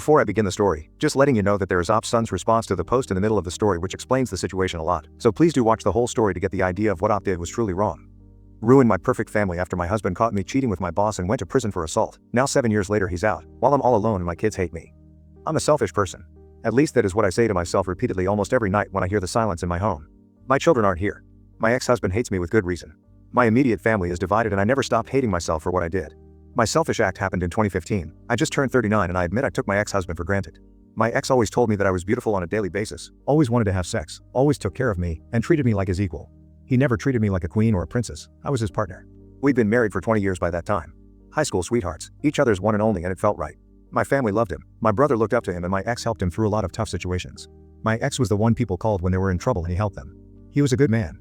Before I begin the story, just letting you know that there is Op's son's response to the post in the middle of the story which explains the situation a lot, so please do watch the whole story to get the idea of what Op did was truly wrong. Ruined my perfect family after my husband caught me cheating with my boss and went to prison for assault. Now 7 years later he's out, while I'm all alone and my kids hate me. I'm a selfish person. At least that is what I say to myself repeatedly almost every night when I hear the silence in my home. My children aren't here. My ex-husband hates me with good reason. My immediate family is divided and I never stopped hating myself for what I did. My selfish act happened in 2015. I just turned 39 and I admit I took my ex-husband for granted. My ex always told me that I was beautiful on a daily basis, always wanted to have sex, always took care of me, and treated me like his equal. He never treated me like a queen or a princess. I was his partner. We'd been married for 20 years by that time. High school sweethearts, each other's one and only, and it felt right. My family loved him, my brother looked up to him, and my ex helped him through a lot of tough situations. My ex was the one people called when they were in trouble and he helped them. He was a good man.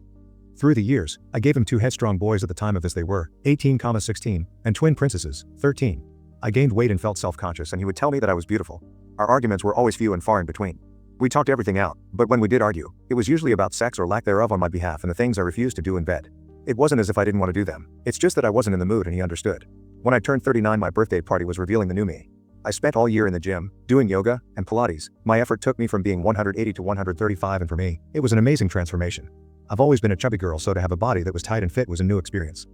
Through the years, I gave him 2 headstrong boys at the time of this. They were 18, 16, and twin princesses, 13. I gained weight and felt self-conscious and he would tell me that I was beautiful. Our arguments were always few and far in between. We talked everything out, but when we did argue, it was usually about sex or lack thereof on my behalf and the things I refused to do in bed. It wasn't as if I didn't want to do them, it's just that I wasn't in the mood and he understood. When I turned 39, my birthday party was revealing the new me. I spent all year in the gym, doing yoga and Pilates. My effort took me from being 180 to 135 and for me, it was an amazing transformation. I've always been a chubby girl, so to have a body that was tight and fit was a new experience.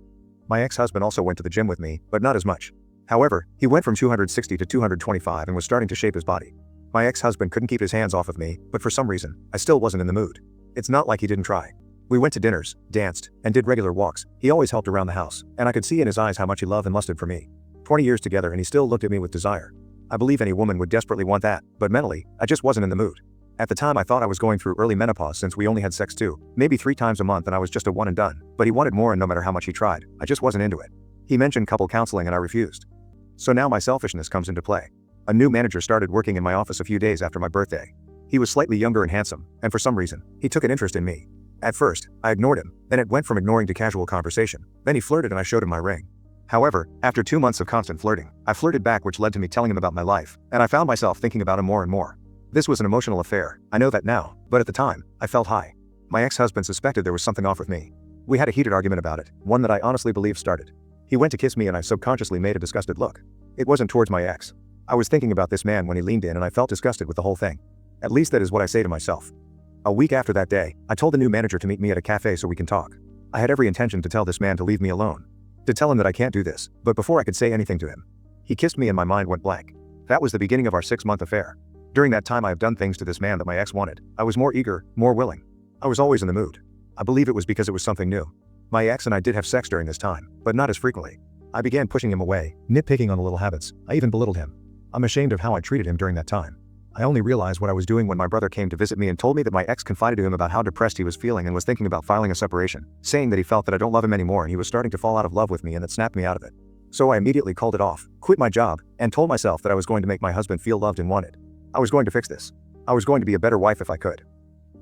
My ex-husband also went to the gym with me, but not as much. However, he went from 260 to 225 and was starting to shape his body. My ex-husband couldn't keep his hands off of me, but for some reason, I still wasn't in the mood. It's not like he didn't try. We went to dinners, danced, and did regular walks. He always helped around the house, and I could see in his eyes how much he loved and lusted for me. 20 years together and he still looked at me with desire. I believe any woman would desperately want that, but mentally, I just wasn't in the mood. At the time I thought I was going through early menopause since we only had sex 2, maybe 3 times a month and I was just a one and done, but he wanted more and no matter how much he tried, I just wasn't into it. He mentioned couple counseling and I refused. So now my selfishness comes into play. A new manager started working in my office a few days after my birthday. He was slightly younger and handsome, and for some reason, he took an interest in me. At first, I ignored him, then it went from ignoring to casual conversation. Then he flirted and I showed him my ring. However, after 2 months of constant flirting, I flirted back, which led to me telling him about my life, and I found myself thinking about him more and more. This was an emotional affair, I know that now, but at the time, I felt high. My ex-husband suspected there was something off with me. We had a heated argument about it, one that I honestly believe started. He went to kiss me and I subconsciously made a disgusted look. It wasn't towards my ex. I was thinking about this man when he leaned in and I felt disgusted with the whole thing. At least that is what I say to myself. A week after that day, I told the new manager to meet me at a cafe so we can talk. I had every intention to tell this man to leave me alone. To tell him that I can't do this, but before I could say anything to him, he kissed me and my mind went blank. That was the beginning of our 6-month affair. During that time I have done things to this man that my ex wanted. I was more eager, more willing. I was always in the mood. I believe it was because it was something new. My ex and I did have sex during this time, but not as frequently. I began pushing him away, nitpicking on the little habits. I even belittled him. I'm ashamed of how I treated him during that time. I only realized what I was doing when my brother came to visit me and told me that my ex confided to him about how depressed he was feeling and was thinking about filing a separation, saying that he felt that I don't love him anymore and he was starting to fall out of love with me, and that snapped me out of it. So I immediately called it off, quit my job, and told myself that I was going to make my husband feel loved and wanted. I was going to fix this. I was going to be a better wife if I could.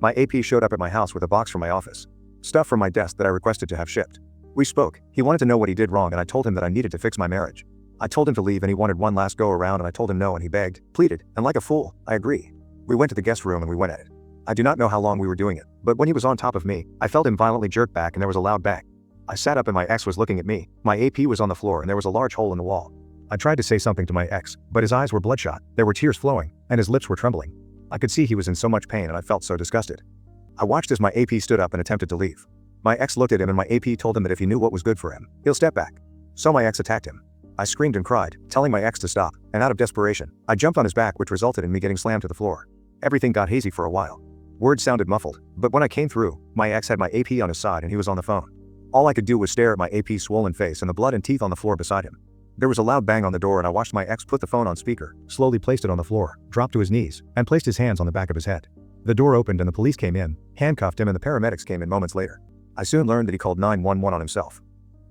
My AP showed up at my house with a box from my office. Stuff from my desk that I requested to have shipped. We spoke. He wanted to know what he did wrong and I told him that I needed to fix my marriage. I told him to leave and he wanted one last go around and I told him no and he begged, pleaded, and like a fool, I agree. We went to the guest room and we went at it. I do not know how long we were doing it, but when he was on top of me, I felt him violently jerk back and there was a loud bang. I sat up and my ex was looking at me. My AP was on the floor and there was a large hole in the wall. I tried to say something to my ex, but his eyes were bloodshot, there were tears flowing, and his lips were trembling. I could see he was in so much pain and I felt so disgusted. I watched as my AP stood up and attempted to leave. My ex looked at him and my AP told him that if he knew what was good for him, he'll step back. So my ex attacked him. I screamed and cried, telling my ex to stop, and out of desperation, I jumped on his back, which resulted in me getting slammed to the floor. Everything got hazy for a while. Words sounded muffled, but when I came through, my ex had my AP on his side and he was on the phone. All I could do was stare at my AP's swollen face and the blood and teeth on the floor beside him. There was a loud bang on the door and I watched my ex put the phone on speaker, slowly placed it on the floor, dropped to his knees, and placed his hands on the back of his head. The door opened and the police came in, handcuffed him, and the paramedics came in moments later. I soon learned that he called 911 on himself.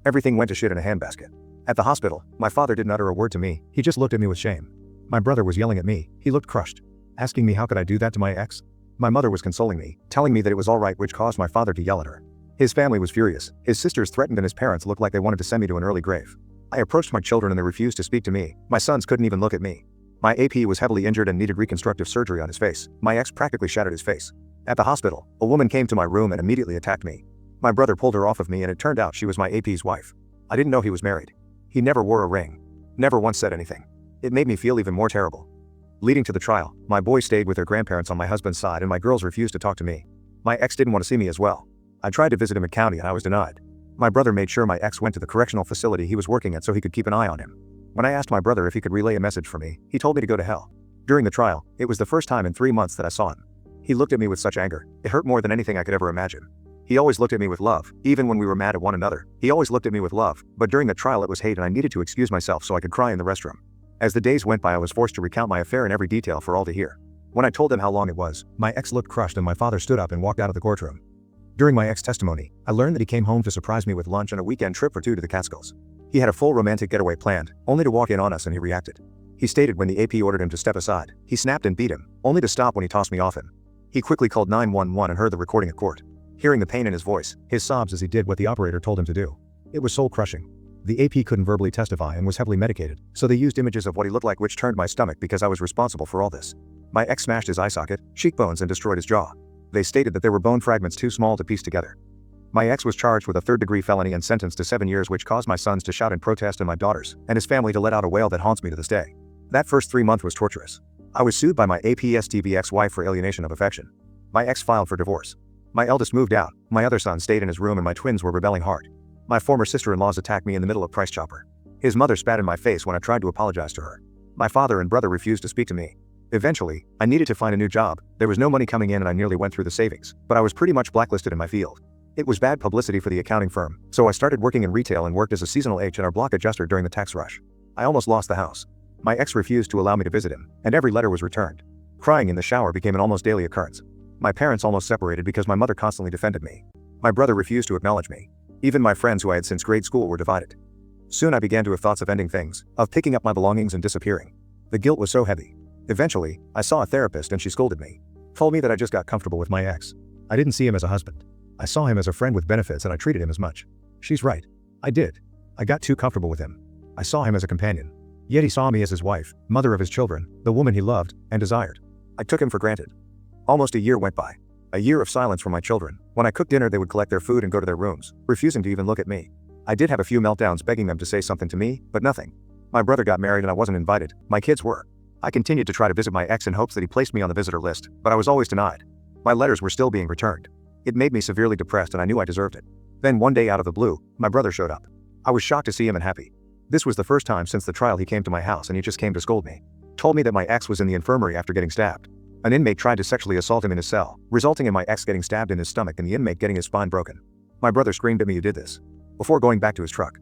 Everything went to shit in a handbasket. At the hospital, my father didn't utter a word to me, he just looked at me with shame. My brother was yelling at me, he looked crushed. Asking me how could I do that to my ex? My mother was consoling me, telling me that it was alright, which caused my father to yell at her. His family was furious, his sisters threatened and his parents looked like they wanted to send me to an early grave. I approached my children and they refused to speak to me. My sons couldn't even look at me. My AP was heavily injured and needed reconstructive surgery on his face. My ex practically shattered his face. At the hospital, a woman came to my room and immediately attacked me. My brother pulled her off of me and it turned out she was my AP's wife. I didn't know he was married. He never wore a ring. Never once said anything. It made me feel even more terrible. Leading to the trial, my boys stayed with their grandparents on my husband's side and my girls refused to talk to me. My ex didn't want to see me as well. I tried to visit him at county and I was denied. My brother made sure my ex went to the correctional facility he was working at so he could keep an eye on him. When I asked my brother if he could relay a message for me, he told me to go to hell. During the trial, it was the first time in 3 months that I saw him. He looked at me with such anger. It hurt more than anything I could ever imagine. He always looked at me with love, even when we were mad at one another. He always looked at me with love, but during the trial it was hate and I needed to excuse myself so I could cry in the restroom. As the days went by I was forced to recount my affair in every detail for all to hear. When I told them how long it was, my ex looked crushed and my father stood up and walked out of the courtroom. During my ex testimony, I learned that he came home to surprise me with lunch and a weekend trip or two to the Catskills. He had a full romantic getaway planned, only to walk in on us and he reacted. He stated when the AP ordered him to step aside, he snapped and beat him, only to stop when he tossed me off him. He quickly called 911 and heard the recording at court. Hearing the pain in his voice, his sobs as he did what the operator told him to do. It was soul-crushing. The AP couldn't verbally testify and was heavily medicated, so they used images of what he looked like which turned my stomach because I was responsible for all this. My ex smashed his eye socket, cheekbones and destroyed his jaw. They stated that there were bone fragments too small to piece together. My ex was charged with a third-degree felony and sentenced to 7 years which caused my sons to shout in protest and my daughters and his family to let out a wail that haunts me to this day. That first 3 months was torturous. I was sued by my APSTV ex-wife for alienation of affection. My ex filed for divorce. My eldest moved out, my other son stayed in his room and my twins were rebelling hard. My former sister-in-laws attacked me in the middle of Price Chopper. His mother spat in my face when I tried to apologize to her. My father and brother refused to speak to me. Eventually, I needed to find a new job. There was no money coming in and I nearly went through the savings, but I was pretty much blacklisted in my field. It was bad publicity for the accounting firm, so I started working in retail and worked as a seasonal H&R Block adjuster during the tax rush. I almost lost the house. My ex refused to allow me to visit him, and every letter was returned. Crying in the shower became an almost daily occurrence. My parents almost separated because my mother constantly defended me. My brother refused to acknowledge me. Even my friends who I had since grade school were divided. Soon I began to have thoughts of ending things, of picking up my belongings and disappearing. The guilt was so heavy. Eventually, I saw a therapist and she scolded me. Told me that I just got comfortable with my ex. I didn't see him as a husband. I saw him as a friend with benefits and I treated him as much. She's right. I did. I got too comfortable with him. I saw him as a companion. Yet he saw me as his wife, mother of his children, the woman he loved and desired. I took him for granted. Almost a year went by. A year of silence from my children. When I cooked dinner they would collect their food and go to their rooms, refusing to even look at me. I did have a few meltdowns begging them to say something to me, but nothing. My brother got married and I wasn't invited. My kids were. I continued to try to visit my ex in hopes that he placed me on the visitor list, but I was always denied. My letters were still being returned. It made me severely depressed and I knew I deserved it. Then one day out of the blue, my brother showed up. I was shocked to see him and happy. This was the first time since the trial he came to my house and he just came to scold me. Told me that my ex was in the infirmary after getting stabbed. An inmate tried to sexually assault him in his cell, resulting in my ex getting stabbed in his stomach and the inmate getting his spine broken. My brother screamed at me, "You did this," before going back to his truck.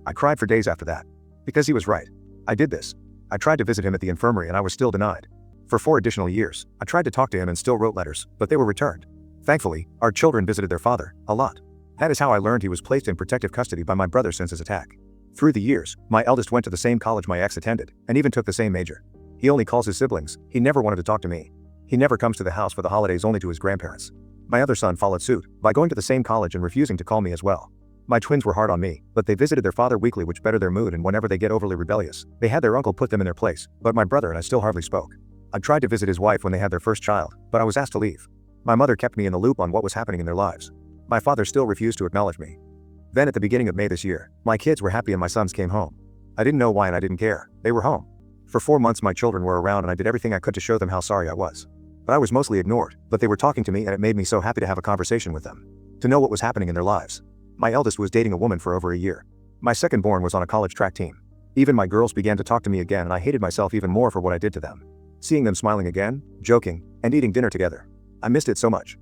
I cried for days after that. Because he was right. I did this. I tried to visit him at the infirmary and I was still denied. For 4 additional years, I tried to talk to him and still wrote letters, but they were returned. Thankfully, our children visited their father, a lot. That is how I learned he was placed in protective custody by my brother since his attack. Through the years, my eldest went to the same college my ex attended, and even took the same major. He only calls his siblings. He never wanted to talk to me. He never comes to the house for the holidays, only to his grandparents. My other son followed suit, by going to the same college and refusing to call me as well. My twins were hard on me, but they visited their father weekly, which bettered their mood, and whenever they get overly rebellious, they had their uncle put them in their place, but my brother and I still hardly spoke. I tried to visit his wife when they had their first child, but I was asked to leave. My mother kept me in the loop on what was happening in their lives. My father still refused to acknowledge me. Then at the beginning of May this year, my kids were happy and my sons came home. I didn't know why and I didn't care. They were home. For 4 months my children were around and I did everything I could to show them how sorry I was. But I was mostly ignored, but they were talking to me and it made me so happy to have a conversation with them. To know what was happening in their lives. My eldest was dating a woman for over a year. My second born was on a college track team. Even my girls began to talk to me again and I hated myself even more for what I did to them. Seeing them smiling again, joking, and eating dinner together. I missed it so much.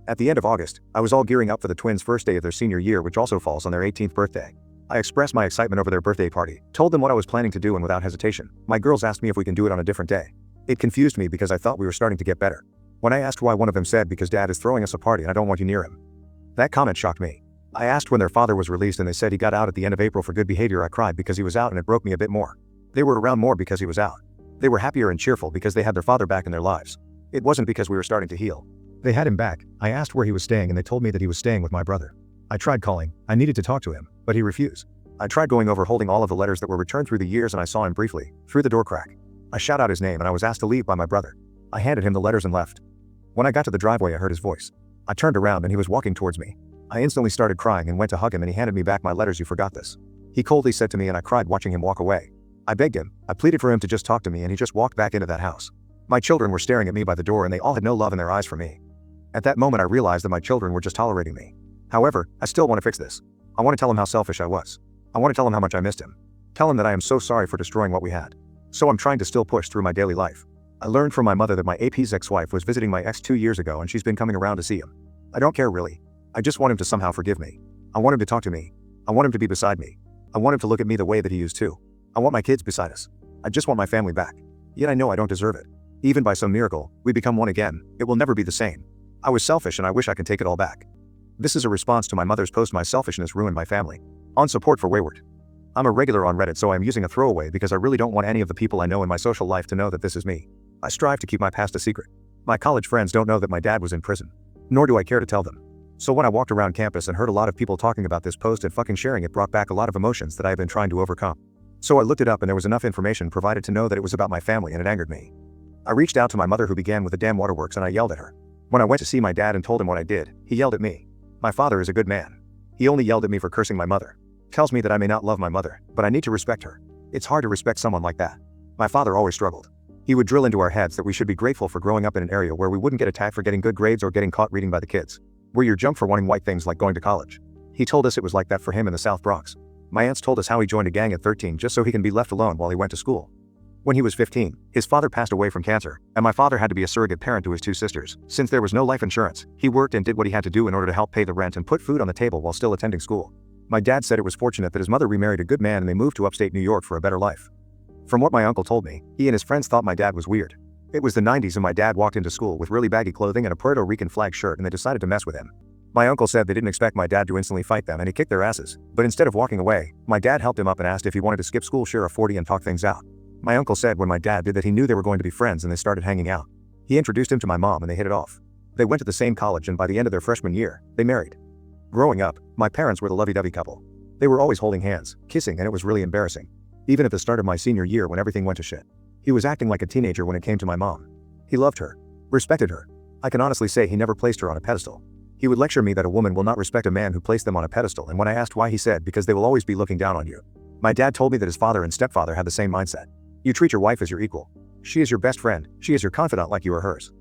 At the end of August, I was all gearing up for the twins' first day of their senior year, which also falls on their 18th birthday. I expressed my excitement over their birthday party, told them what I was planning to do, and without hesitation, my girls asked me if we can do it on a different day. It confused me because I thought we were starting to get better. When I asked why, one of them said, "Because Dad is throwing us a party and I don't want you near him." That comment shocked me. I asked when their father was released and they said he got out at the end of April for good behavior. I cried because he was out and it broke me a bit more. They were around more because he was out. They were happier and cheerful because they had their father back in their lives. It wasn't because we were starting to heal. They had him back. I asked where he was staying and they told me that he was staying with my brother. I tried calling. I needed to talk to him, but he refused. I tried going over holding all of the letters that were returned through the years and I saw him briefly, through the door crack. I shout out his name and I was asked to leave by my brother. I handed him the letters and left. When I got to the driveway I heard his voice. I turned around and he was walking towards me. I instantly started crying and went to hug him and he handed me back my letters. "You forgot this," he coldly said to me, and I cried watching him walk away. I begged him. I pleaded for him to just talk to me and he just walked back into that house. My children were staring at me by the door and they all had no love in their eyes for me. At that moment I realized that my children were just tolerating me. However, I still want to fix this. I want to tell him how selfish I was. I want to tell him how much I missed him. Tell him that I am so sorry for destroying what we had. So I'm trying to still push through my daily life. I learned from my mother that my AP's ex-wife was visiting my ex 2 years ago and she's been coming around to see him. I don't care really. I just want him to somehow forgive me. I want him to talk to me. I want him to be beside me. I want him to look at me the way that he used to. I want my kids beside us. I just want my family back. Yet I know I don't deserve it. Even by some miracle, we become one again, it will never be the same. I was selfish and I wish I could take it all back. This is a response to my mother's post "My selfishness ruined my family." On support for Wayward. I'm a regular on Reddit, so I'm using a throwaway because I really don't want any of the people I know in my social life to know that this is me. I strive to keep my past a secret. My college friends don't know that my dad was in prison. Nor do I care to tell them. So when I walked around campus and heard a lot of people talking about this post and fucking sharing it brought back a lot of emotions that I have been trying to overcome. So I looked it up and there was enough information provided to know that it was about my family and it angered me. I reached out to my mother who began with the damn waterworks and I yelled at her. When I went to see my dad and told him what I did, he yelled at me. My father is a good man. He only yelled at me for cursing my mother. Tells me that I may not love my mother, but I need to respect her. It's hard to respect someone like that. My father always struggled. He would drill into our heads that we should be grateful for growing up in an area where we wouldn't get attacked for getting good grades or getting caught reading by the kids. We're your junk for wanting white things like going to college. He told us it was like that for him in the South Bronx. My aunts told us how he joined a gang at 13 just so he can be left alone while he went to school. When he was 15, his father passed away from cancer, and my father had to be a surrogate parent to his 2 sisters. Since there was no life insurance, he worked and did what he had to do in order to help pay the rent and put food on the table while still attending school. My dad said it was fortunate that his mother remarried a good man and they moved to upstate New York for a better life. From what my uncle told me, he and his friends thought my dad was weird. It was the 90s and my dad walked into school with really baggy clothing and a Puerto Rican flag shirt and they decided to mess with him. My uncle said they didn't expect my dad to instantly fight them and he kicked their asses, but instead of walking away, my dad helped him up and asked if he wanted to skip school, share a 40 and talk things out. My uncle said when my dad did that he knew they were going to be friends and they started hanging out. He introduced him to my mom and they hit it off. They went to the same college and by the end of their freshman year, they married. Growing up, my parents were the lovey-dovey couple. They were always holding hands, kissing, and it was really embarrassing. Even at the start of my senior year when everything went to shit. He was acting like a teenager when it came to my mom. He loved her, respected her. I can honestly say he never placed her on a pedestal. He would lecture me that a woman will not respect a man who placed them on a pedestal, and when I asked why he said because they will always be looking down on you. My dad told me that his father and stepfather had the same mindset. You treat your wife as your equal. She is your best friend, she is your confidant like you are hers.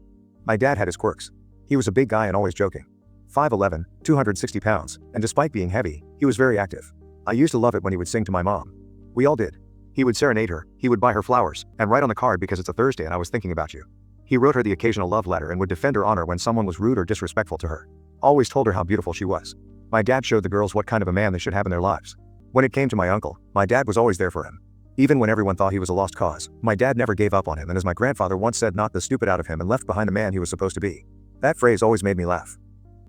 My dad had his quirks. He was a big guy and always joking. 5'11", 260 pounds, and despite being heavy, he was very active. I used to love it when he would sing to my mom. We all did. He would serenade her, he would buy her flowers, and write on the card because it's a Thursday and I was thinking about you. He wrote her the occasional love letter and would defend her honor when someone was rude or disrespectful to her. Always told her how beautiful she was. My dad showed the girls what kind of a man they should have in their lives. When it came to my uncle, my dad was always there for him. Even when everyone thought he was a lost cause, my dad never gave up on him and as my grandfather once said, knocked the stupid out of him and left behind a man he was supposed to be. That phrase always made me laugh.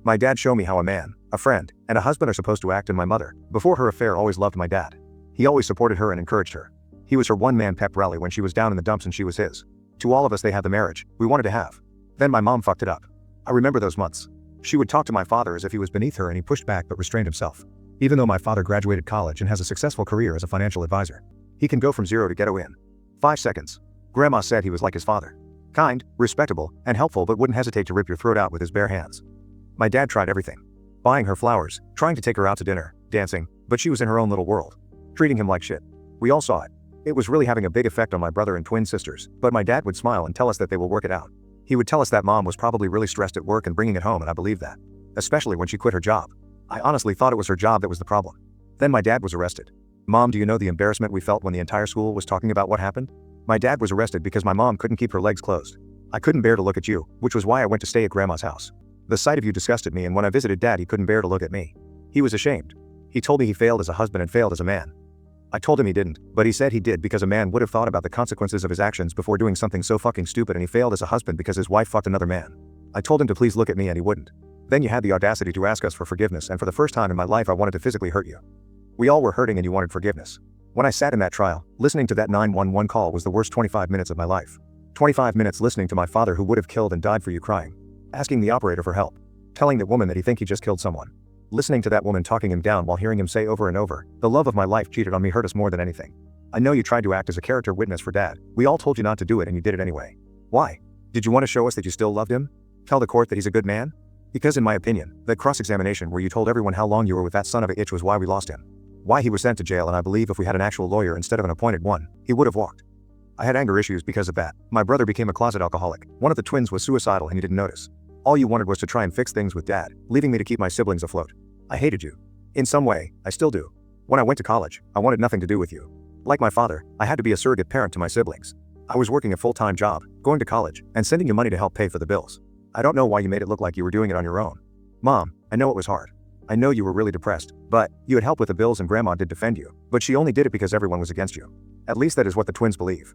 My dad showed me how a man, a friend, and a husband are supposed to act, and my mother, before her affair, always loved my dad. He always supported her and encouraged her. He was her one-man pep rally when she was down in the dumps and she was his. To all of us they had the marriage we wanted to have. Then my mom fucked it up. I remember those months. She would talk to my father as if he was beneath her and he pushed back but restrained himself. Even though my father graduated college and has a successful career as a financial advisor. He can go from zero to ghetto in 5 seconds. Grandma said he was like his father. Kind, respectable, and helpful but wouldn't hesitate to rip your throat out with his bare hands. My dad tried everything. Buying her flowers, trying to take her out to dinner, dancing, but she was in her own little world. Treating him like shit. We all saw it. It was really having a big effect on my brother and twin sisters, but my dad would smile and tell us that they will work it out. He would tell us that mom was probably really stressed at work and bringing it home, and I believed that. Especially when she quit her job. I honestly thought it was her job that was the problem. Then my dad was arrested. Mom, do you know the embarrassment we felt when the entire school was talking about what happened? My dad was arrested because my mom couldn't keep her legs closed. I couldn't bear to look at you, which was why I went to stay at grandma's house. The sight of you disgusted me, and when I visited dad he couldn't bear to look at me. He was ashamed. He told me he failed as a husband and failed as a man. I told him he didn't, but he said he did because a man would have thought about the consequences of his actions before doing something so fucking stupid, and he failed as a husband because his wife fucked another man. I told him to please look at me and he wouldn't. Then you had the audacity to ask us for forgiveness, and for the first time in my life I wanted to physically hurt you. We all were hurting and you wanted forgiveness. When I sat in that trial, listening to that 911 call was the worst 25 minutes of my life. 25 minutes listening to my father who would have killed and died for you crying. Asking the operator for help. Telling that woman that he think he just killed someone. Listening to that woman talking him down while hearing him say over and over, the love of my life cheated on me, hurt us more than anything. I know you tried to act as a character witness for dad. We all told you not to do it and you did it anyway. Why? Did you want to show us that you still loved him? Tell the court that he's a good man? Because in my opinion, that cross-examination where you told everyone how long you were with that son of a bitch was why we lost him. Why he was sent to jail, and I believe if we had an actual lawyer instead of an appointed one, he would have walked. I had anger issues because of that. My brother became a closet alcoholic. One of the twins was suicidal and you didn't notice. All you wanted was to try and fix things with dad, leaving me to keep my siblings afloat. I hated you. In some way, I still do. When I went to college, I wanted nothing to do with you. Like my father, I had to be a surrogate parent to my siblings. I was working a full-time job, going to college, and sending you money to help pay for the bills. I don't know why you made it look like you were doing it on your own. Mom, I know it was hard. I know you were really depressed, but you had help with the bills and grandma did defend you, but she only did it because everyone was against you. At least that is what the twins believe.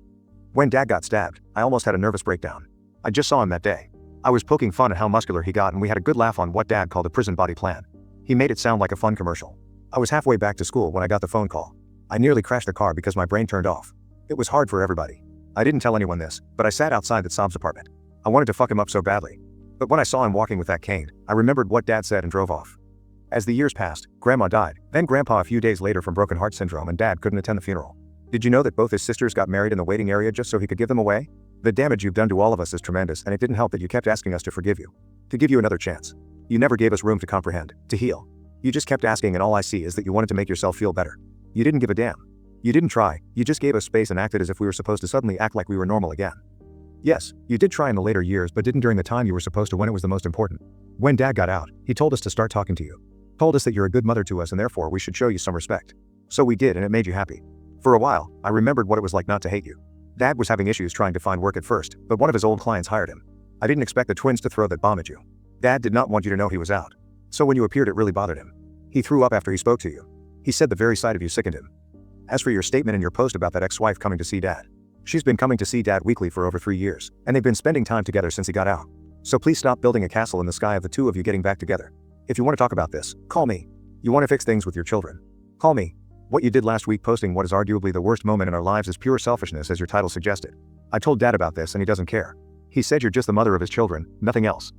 When dad got stabbed, I almost had a nervous breakdown. I just saw him that day. I was poking fun at how muscular he got and we had a good laugh on what dad called a prison body plan. He made it sound like a fun commercial. I was halfway back to school when I got the phone call. I nearly crashed the car because my brain turned off. It was hard for everybody. I didn't tell anyone this, but I sat outside that Sob's apartment. I wanted to fuck him up so badly. But when I saw him walking with that cane, I remembered what dad said and drove off. As the years passed, grandma died, then grandpa a few days later from broken heart syndrome and dad couldn't attend the funeral. Did you know that both his sisters got married in the waiting area just so he could give them away? The damage you've done to all of us is tremendous and it didn't help that you kept asking us to forgive you. To give you another chance. You never gave us room to comprehend, to heal. You just kept asking and all I see is that you wanted to make yourself feel better. You didn't give a damn. You didn't try, you just gave us space and acted as if we were supposed to suddenly act like we were normal again. Yes, you did try in the later years but didn't during the time you were supposed to when it was the most important. When dad got out, he told us to start talking to you. Told us that you're a good mother to us and therefore we should show you some respect. So we did and it made you happy. For a while, I remembered what it was like not to hate you. Dad was having issues trying to find work at first, but one of his old clients hired him. I didn't expect the twins to throw that bomb at you. Dad did not want you to know he was out. So when you appeared it really bothered him. He threw up after he spoke to you. He said the very sight of you sickened him. As for your statement in your post about that ex-wife coming to see dad. She's been coming to see dad weekly for over 3 years, and they've been spending time together since he got out. So please stop building a castle in the sky of the two of you getting back together. If you want to talk about this, call me. You want to fix things with your children? Call me. What you did last week posting what is arguably the worst moment in our lives is pure selfishness as your title suggested. I told dad about this and he doesn't care. He said you're just the mother of his children, nothing else.